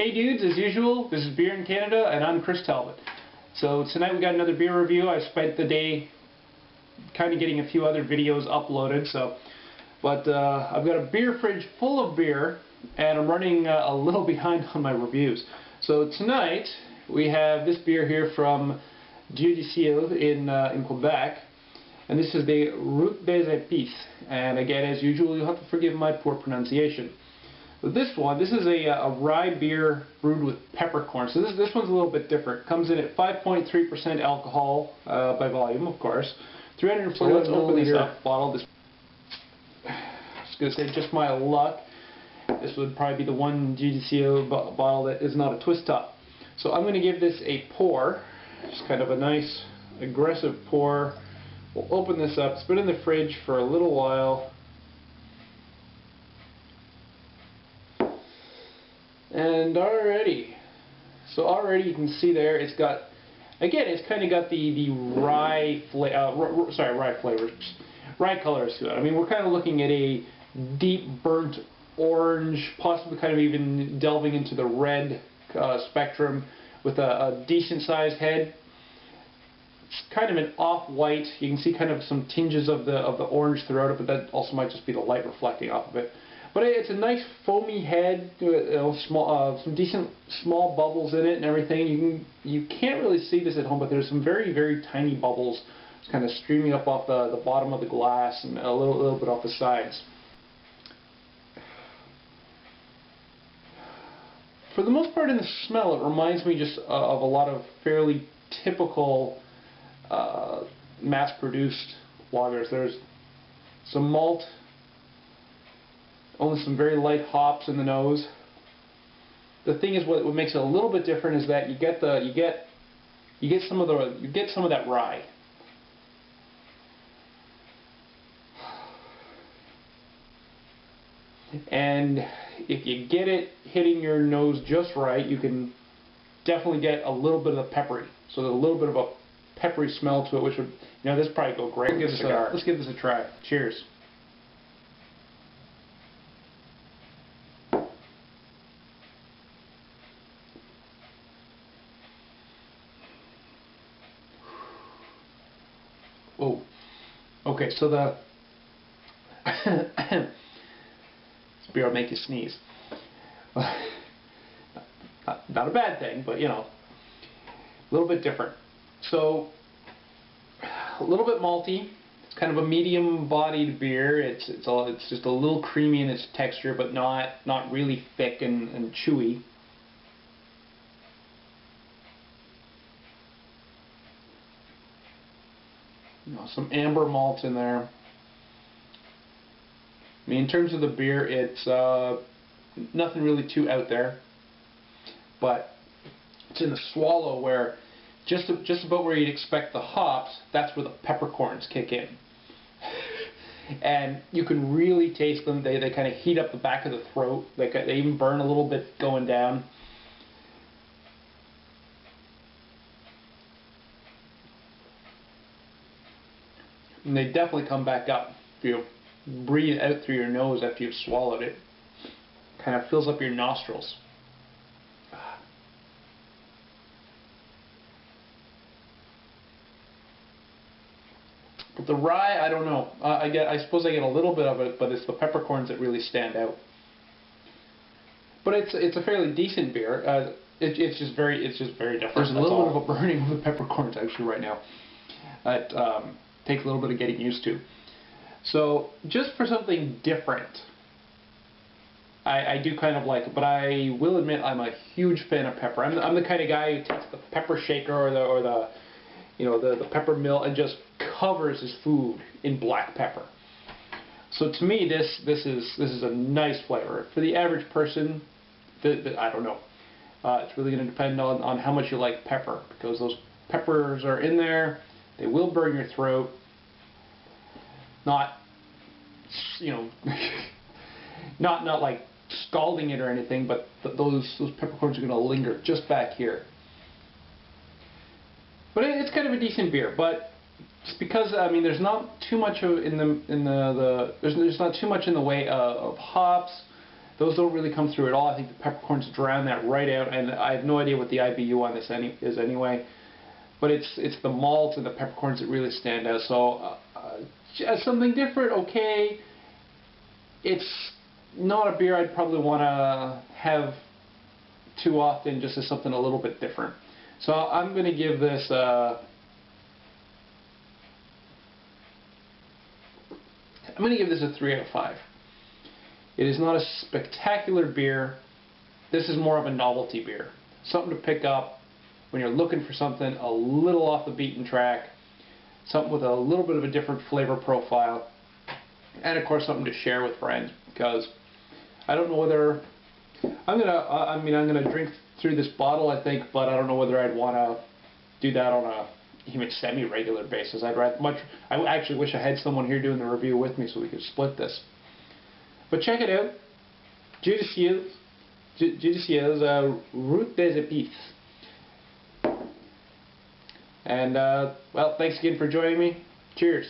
Hey dudes, as usual, this is Beer in Canada, and I'm Chris Talbot. So tonight we got another beer review. I spent the day kind of getting a few other videos uploaded, but I've got a beer fridge full of beer, and I'm running a little behind on my reviews. So tonight we have this beer here from Dieu du Ciel in Quebec, and this is the Route des épices. And again, as usual, you'll have to forgive my poor pronunciation. But this is a rye beer brewed with peppercorns. So this one's a little bit different. Comes in at 5.3% alcohol by volume, of course. 340 so let's open this up bottle. I was going to say, just my luck, this would probably be the one Dieu du Ciel bottle that is not a twist top. So I'm going to give this a pour. Just kind of a nice, aggressive pour. We'll open this up. It's been in the fridge for a little while. And already you can see there, it's got, again, it's kind of got the rye flavors, rye colors to it. I mean, we're kind of looking at a deep burnt orange, possibly kind of even delving into the red spectrum, with a decent sized head. It's kind of an off-white. You can see kind of some tinges of the orange throughout it, but that also might just be the light reflecting off of it. But it's a nice foamy head, small, some decent small bubbles in it and everything. You can't really see this at home, but there's some very, very tiny bubbles kind of streaming up off the bottom of the glass and a little bit off the sides. For the most part in the smell, it reminds me just of a lot of fairly typical mass-produced lagers. There's some malt, only some very light hops in the nose. The thing is, what makes it a little bit different is that you get some of that rye. And if you get it hitting your nose just right, you can definitely get a little bit of the peppery. So there's a little bit of a peppery smell to it, which would, this would probably go great with a cigar. Let's give this a try. Cheers. Oh, okay, so this beer will make you sneeze. Not a bad thing, but a little bit different. So, a little bit malty. It's kind of a medium-bodied beer. It's just a little creamy in its texture, but not really thick and chewy. Some amber malt in there. I mean, in terms of the beer, it's nothing really too out there, but it's in the swallow where just about where you'd expect the hops, that's where the peppercorns kick in. And you can really taste them. They kind of heat up the back of the throat. They even burn a little bit going down. And they definitely come back up if you breathe out through your nose after you've swallowed it. Kind of fills up your nostrils. But the rye, I don't know. I suppose I get a little bit of it, but it's the peppercorns that really stand out. But it's a fairly decent beer. It's just very different. There's a little bit of a burning of the peppercorns actually right now. It takes a little bit of getting used to. So just for something different, I do kind of like it. But I will admit I'm a huge fan of pepper. I'm the kind of guy who takes the pepper shaker or the pepper mill and just covers his food in black pepper. So to me, this is a nice flavor. For the average person, I don't know. It's really going to depend on how much you like pepper, because those peppers are in there. They will burn your throat. Not, not like scalding it or anything, but those peppercorns are going to linger just back here. But it's kind of a decent beer. But just because there's not too much there's not too much in the way of hops. those don't really come through at all. I think the peppercorns drown that right out, and I have no idea what the IBU on this is anyway. But it's the malt and the peppercorns that really stand out. So as something different, okay. It's not a beer I'd probably want to have too often, just as something a little bit different. So I'm going to give this I'm going to give this a 3 out of 5. It is not a spectacular beer. This is more of a novelty beer. Something to pick up when you're looking for something a little off the beaten track, something with a little bit of a different flavor profile, and of course something to share with friends, because I don't know whether I'm gonna drink through this bottle, I think, but I don't know whether I'd want to do that on a even semi-regular basis. I actually wish I had someone here doing the review with me so we could split this. But check it out, Dieu du Ciel Route des épices. And well, thanks again for joining me. Cheers.